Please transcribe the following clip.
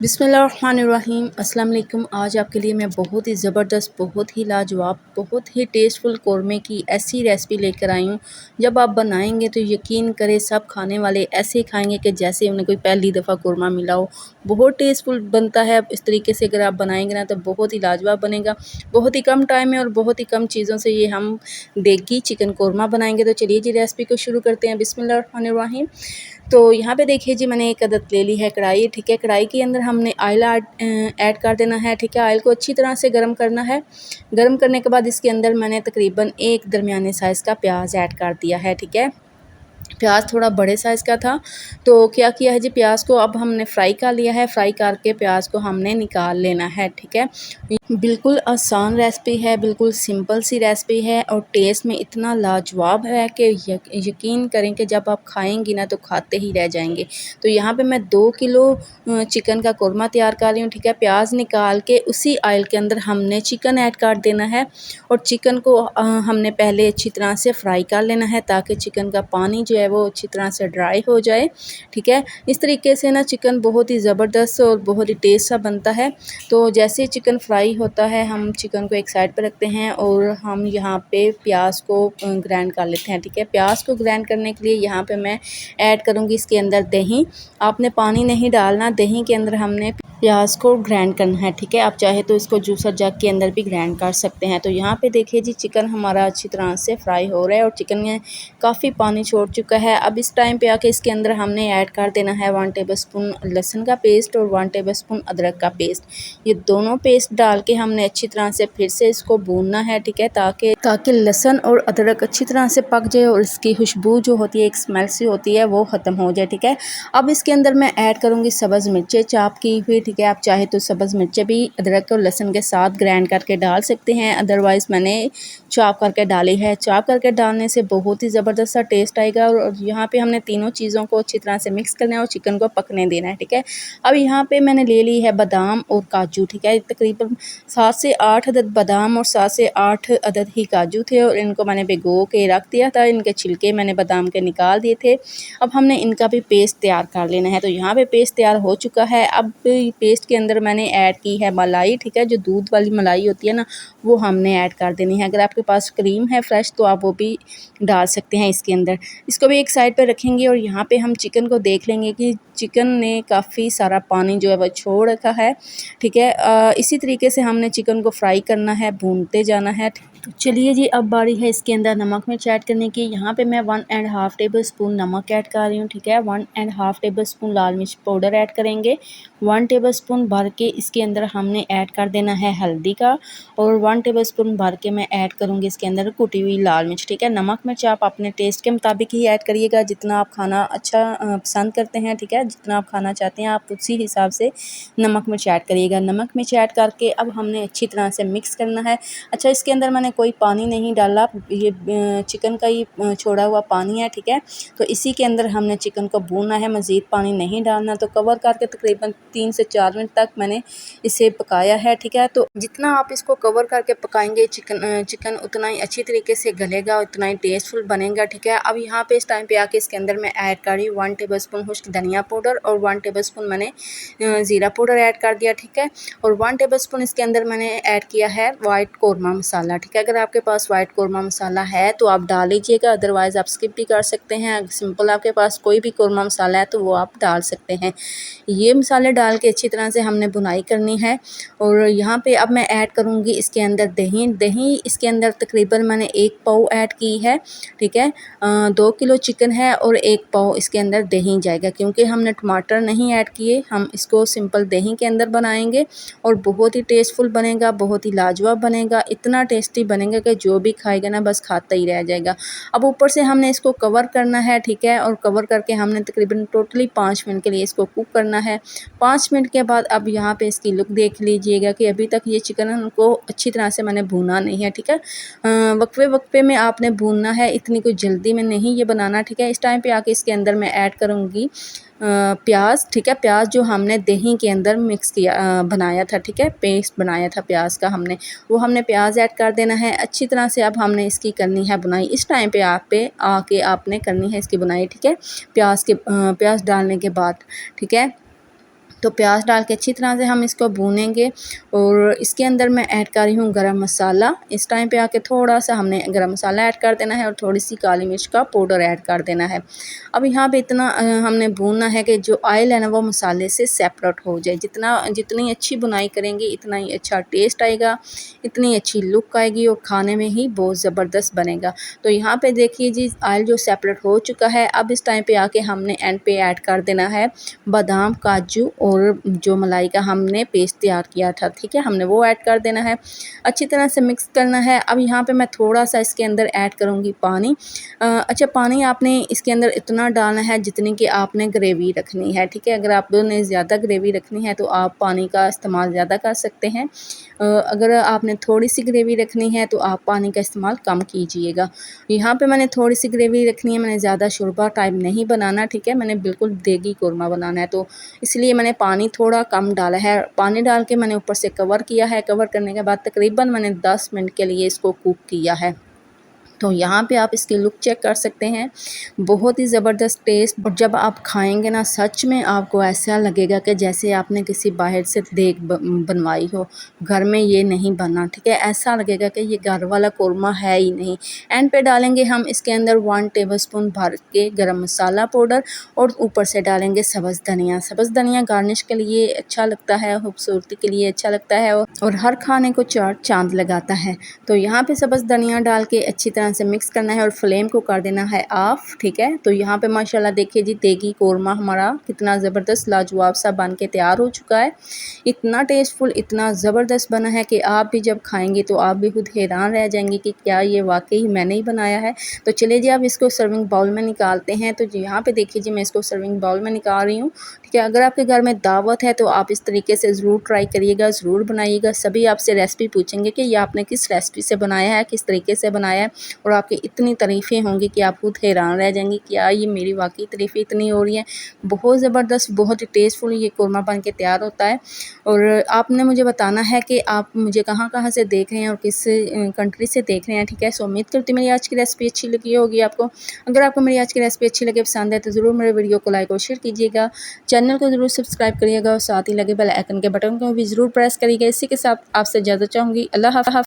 बिस्मिल्लाहिर्रहमानिर्रहीम अस्सलाम वालेकुम। आज आपके लिए मैं बहुत ही ज़बरदस्त, बहुत ही लाजवाब, बहुत ही टेस्टफुल कौरमे की ऐसी रेसिपी लेकर आई हूँ। जब आप बनाएंगे तो यकीन करें सब खाने वाले ऐसे ही खाएंगे कि जैसे उन्हें कोई पहली दफ़ा कौरमा मिला हो। बहुत टेस्टफुल बनता है। इस तरीके से अगर आप बनाएंगे ना तो बहुत ही लाजवाब बनेगा। बहुत ही कम टाइम में और बहुत ही कम चीज़ों से ये हम देगी चिकन कौरमा बनाएंगे। तो चलिए जी रेसिपी को शुरू करते हैं। बिस्मिल्लाहिर्रहमानिर्रहीम। तो यहाँ पे देखिए जी मैंने एक अदद ले ली है कढ़ाई। ठीक है, कढ़ाई के अंदर हमने ऑयल ऐड कर देना है। ठीक है, ऑयल को अच्छी तरह से गर्म करना है। गर्म करने के बाद इसके अंदर मैंने तकरीबन एक दरमियाने साइज़ का प्याज ऐड कर दिया है। ठीक है, प्याज थोड़ा बड़े साइज़ का था। तो क्या किया है जी, प्याज को अब हमने फ्राई कर लिया है। फ्राई करके प्याज को हमने निकाल लेना है। ठीक है, बिल्कुल आसान रेसिपी है, बिल्कुल सिंपल सी रेसिपी है और टेस्ट में इतना लाजवाब है कि यकीन करें कि जब आप खाएंगी ना तो खाते ही रह जाएंगे। तो यहाँ पे मैं 2 किलो चिकन का कौरमा तैयार कर रही हूँ। ठीक है, प्याज निकाल के उसी ऑयल के अंदर हमने चिकन ऐड कर देना है और चिकन को हमने पहले अच्छी तरह से फ्राई कर लेना है ताकि चिकन का पानी जो है वो अच्छी तरह से ड्राई हो जाए। ठीक है, इस तरीके से ना चिकन बहुत ही ज़बरदस्त और बहुत ही टेस्ट सा बनता है। तो जैसे चिकन फ्राई होता है हम चिकन को एक साइड पर रखते हैं और हम यहाँ पे प्याज को ग्राइंड कर लेते हैं। ठीक है, प्याज को ग्राइंड करने के लिए यहाँ पे मैं ऐड करूँगी इसके अंदर दही। आपने पानी नहीं डालना, दही के अंदर हमने प्याज को ग्राइंड करना है। ठीक है, आप चाहे तो इसको जूसर जग के अंदर भी ग्राइंड कर सकते हैं। तो यहाँ पे देखिए जी चिकन हमारा अच्छी तरह से फ्राई हो रहा है और चिकन में काफ़ी पानी छोड़ चुका है। अब इस टाइम पे आके इसके अंदर हमने ऐड कर देना है 1 टेबलस्पून लहसुन का पेस्ट और 1 टेबलस्पून अदरक का पेस्ट। ये दोनों पेस्ट डाल के हमने अच्छी तरह से फिर से इसको भूनना है। ठीक है, ताकि लहसुन और अदरक अच्छी तरह से पक जाए और इसकी खुशबू जो होती है, एक स्मेल सी होती है, वो ख़त्म हो जाए। ठीक है, अब इसके अंदर मैं ऐड करूँगी सब्ज़ मिर्चें चाप की हुई। ठीक है, आप चाहे तो सब्ज़ मिर्चें भी अदरक और लहसुन के साथ ग्राइंड करके डाल सकते हैं, अदरवाइज़ मैंने चॉप करके डाली है। चॉप करके डालने से बहुत ही ज़बरदस्त सा टेस्ट आएगा और यहाँ पे हमने तीनों चीज़ों को अच्छी तरह से मिक्स करना है और चिकन को पकने देना है। ठीक है, अब यहाँ पे मैंने ले ली है बादाम और काजू। ठीक है, तकरीबन 7 से 8 अदद बादाम और 7 से 8 अदद ही काजू थे और इनको मैंने भिगो के रख दिया था। इनके छिलके मैंने बादाम के निकाल दिए थे। अब हमने इनका भी पेस्ट तैयार कर लेना है। तो यहाँ पे पेस्ट तैयार हो चुका है। अब पेस्ट के अंदर मैंने ऐड की है मलाई। ठीक है, जो दूध वाली मलाई होती है ना, वो हमने ऐड कर देनी है। अगर आपके पास क्रीम है फ्रेश तो आप वो भी डाल सकते हैं इसके अंदर। इसको भी एक साइड पे रखेंगे और यहाँ पे हम चिकन को देख लेंगे कि चिकन ने काफ़ी सारा पानी जो है वह छोड़ रखा है। ठीक है, इसी तरीके से हमने चिकन को फ्राई करना है, भूनते जाना है। तो चलिए जी, अब बारी है इसके अंदर नमक मिर्च ऐड करने की। यहाँ पे मैं 1.5 टेबल स्पून नमक ऐड कर रही हूँ। ठीक है, 1.5 टेबल स्पून लाल मिर्च पाउडर ऐड करेंगे। 1 टेबल स्पून भर के इसके अंदर हमने ऐड कर देना है हल्दी का और 1 टेबल स्पून भर के मैं ऐड करूँगी इसके अंदर कुटी हुई लाल मिर्च। ठीक है, नमक मिर्च आप अपने टेस्ट के मुताबिक ही ऐड करिएगा, जितना आप खाना अच्छा पसंद करते हैं। ठीक है, जितना आप खाना चाहते हैं आप उसी हिसाब से नमक मिर्च ऐड करिएगा। नमक मिर्च ऐड करके अब हमने अच्छी तरह से मिक्स करना है। अच्छा, इसके अंदर मैंने कोई पानी नहीं डाला, ये चिकन का ही छोड़ा हुआ पानी है। ठीक है, तो इसी के अंदर हमने चिकन को भूनना है, मज़ीद पानी नहीं डालना। तो कवर करके तकरीबन 3 से 4 मिनट तक मैंने इसे पकाया है। ठीक है, तो जितना आप इसको कवर करके पकाएंगे चिकन उतना ही अच्छी तरीके से गलेगा, उतना ही टेस्टफुल बनेगा। ठीक है, अब यहाँ पे इस टाइम पे आके इसके अंदर मैं ऐड कर रही हूँ 1 टेबल स्पून खुश्क धनिया पाउडर और 1 टेबल स्पून मैंने ज़ीरा पाउडर ऐड कर दिया। ठीक है, और 1 टेबल स्पून इसके अंदर मैंने ऐड किया है वाइट कौरमा मसाला। ठीक है, अगर आपके पास वाइट कौरमा मसाला है तो आप डाल लीजिएगा, अदरवाइज़ आप स्किप भी कर सकते हैं। सिंपल आपके पास कोई भी कौरमा मसाला है तो वो आप डाल सकते हैं। ये मसाले डाल के अच्छी तरह से हमने भुनाई करनी है और यहाँ पे अब मैं ऐड करूँगी इसके अंदर दही। दही इसके अंदर तकरीबन मैंने 1 पाव ऐड की है। ठीक है, 2 किलो चिकन है और 1 पाव इसके अंदर दही जाएगा, क्योंकि हमने टमाटर नहीं ऐड किए, हम इसको सिंपल दही के अंदर बनाएंगे और बहुत ही टेस्टफुल बनेगा, बहुत ही लाजवाब बनेगा, इतना टेस्टी बनेगा कि जो भी खाएगा ना बस खाता ही रह जाएगा। अब ऊपर से हमने इसको कवर करना है। ठीक है, और कवर करके हमने तकरीबन टोटली 5 मिनट के लिए इसको कुक करना है। 5 मिनट के बाद अब यहाँ पे इसकी लुक देख लीजिएगा कि अभी तक ये चिकन को अच्छी तरह से मैंने भूना नहीं है। ठीक है, वक्फे वक्फे में आपने भूनना है, इतनी कोई जल्दी में नहीं ये बनाना। ठीक है, इस टाइम पे आके इसके अंदर मैं ऐड करूँगी प्याज। ठीक है, प्याज जो हमने दही के अंदर मिक्स किया बनाया था। ठीक है, पेस्ट बनाया था प्याज का हमने, वो हमने प्याज ऐड कर देना है अच्छी तरह से। अब हमने इसकी करनी है बुनाई। इस टाइम पे आके आपने करनी है इसकी बुनाई। ठीक है, प्याज डालने के बाद। ठीक है, तो प्याज डाल के अच्छी तरह से हम इसको भूनेंगे। और इसके अंदर मैं ऐड कर रही हूँ गरम मसाला। इस टाइम पे आके थोड़ा सा हमने गरम मसाला ऐड कर देना है और थोड़ी सी काली मिर्च का पाउडर ऐड कर देना है। अब यहाँ पे इतना हमने भूनना है कि जो ऑयल है ना वो मसाले से सेपरेट हो जाए। जितनी अच्छी बुनाई करेंगे इतना ही अच्छा टेस्ट आएगा, इतनी अच्छी लुक आएगी और खाने में ही बहुत ज़बरदस्त बनेगा। तो यहाँ पे देखिए जी ऑयल जो सेपरेट हो चुका है। अब इस टाइम पे आके हमने एंड पे ऐड कर देना है बादाम, काजू और जो मलाई का हमने पेस्ट तैयार किया था, ठीक है, हमने वो ऐड कर देना है। अच्छी तरह से मिक्स करना है। अब यहाँ पे मैं थोड़ा सा इसके अंदर ऐड करूँगी पानी। अच्छा, पानी आपने इसके अंदर इतना डालना है जितनी कि आपने ग्रेवी रखनी है, ठीक है। अगर आपने ज़्यादा ग्रेवी रखनी है तो आप पानी का इस्तेमाल ज़्यादा कर सकते हैं। अगर आपने थोड़ी सी ग्रेवी रखनी है तो आप पानी का इस्तेमाल कम कीजिएगा। यहाँ पे मैंने थोड़ी सी ग्रेवी रखनी है, मैंने ज़्यादा शोरबा टाइप नहीं बनाना, ठीक है, मैंने बिल्कुल देगी कोरमा बनाना है, तो इसलिए मैंने पानी थोड़ा कम डाला है। पानी डाल के मैंने ऊपर से कवर किया है। कवर करने के बाद तकरीबन मैंने 10 मिनट के लिए इसको कुक किया है। तो यहाँ पे आप इसकी लुक चेक कर सकते हैं, बहुत ही ज़बरदस्त टेस्ट। और जब आप खाएंगे ना सच में आपको ऐसा लगेगा कि जैसे आपने किसी बाहर से देग बनवाई हो, घर में ये नहीं बना, ठीक है। ऐसा लगेगा कि ये घर वाला कोरमा है ही नहीं। एंड पे डालेंगे हम इसके अंदर 1 टेबलस्पून भर के गरम मसाला पाउडर और ऊपर से डालेंगे सब्ज़ धनिया। सब्ज़ धनिया गार्निश के लिए अच्छा लगता है, खूबसूरती के लिए अच्छा लगता है और हर खाने को चाँद लगाता है। तो यहाँ पे सब्ज़ धनिया डाल के अच्छी तरह से मिक्स करना है और फ्लेम को कर देना है ऑफ, ठीक है। तो यहाँ पे माशाल्लाह देखिए जी देगी कोरमा हमारा कितना ज़बरदस्त लाजवाब सा बन के तैयार हो चुका है। इतना टेस्टफुल, इतना ज़बरदस्त बना है कि आप भी जब खाएंगे तो आप भी खुद हैरान रह जाएंगे कि क्या ये वाकई मैंने ही बनाया है। तो चलिए जी अब इसको सर्विंग बाउल में निकालते हैं। तो यहाँ पे देखिए जी मैं इसको सर्विंग बाउल में निकाल रही हूँ, ठीक है। अगर आपके घर में दावत है तो आप इस तरीके से ज़रूर ट्राई करिएगा, ज़रूर बनाइएगा। सभी आपसे रेसिपी पूछेंगे कि ये आपने किस रेसिपी से बनाया है, किस तरीके से बनाया है, और आपकी इतनी तारीफ़ें होंगी कि आप खुद हैरान रह जाएंगे कि यार ये मेरी वाकई तारीफ़ें इतनी हो रही हैं। बहुत ज़बरदस्त, बहुत ही टेस्टफुल ये कोरमा बन के तैयार होता है। और आपने मुझे बताना है कि आप मुझे कहाँ से देख रहे हैं और किस कंट्री से देख रहे हैं, ठीक है। सो उम्मीद करती हूँ मेरी आज की रेसिपी अच्छी लगी होगी आपको। अगर आपको मेरी आज की रेसिपी अच्छी लगे, पसंद है, तो ज़रूर मेरे वीडियो को लाइक और शेयर कीजिएगा। चैनल को ज़रूर सब्सक्राइब करिएगा और साथ ही लगे बेल आइकन के बटन को भी ज़रूर प्रेस करिएगा। इसी के साथ आपसे इजाज़त चाहूँगी। अल्लाह हाफ़िज़।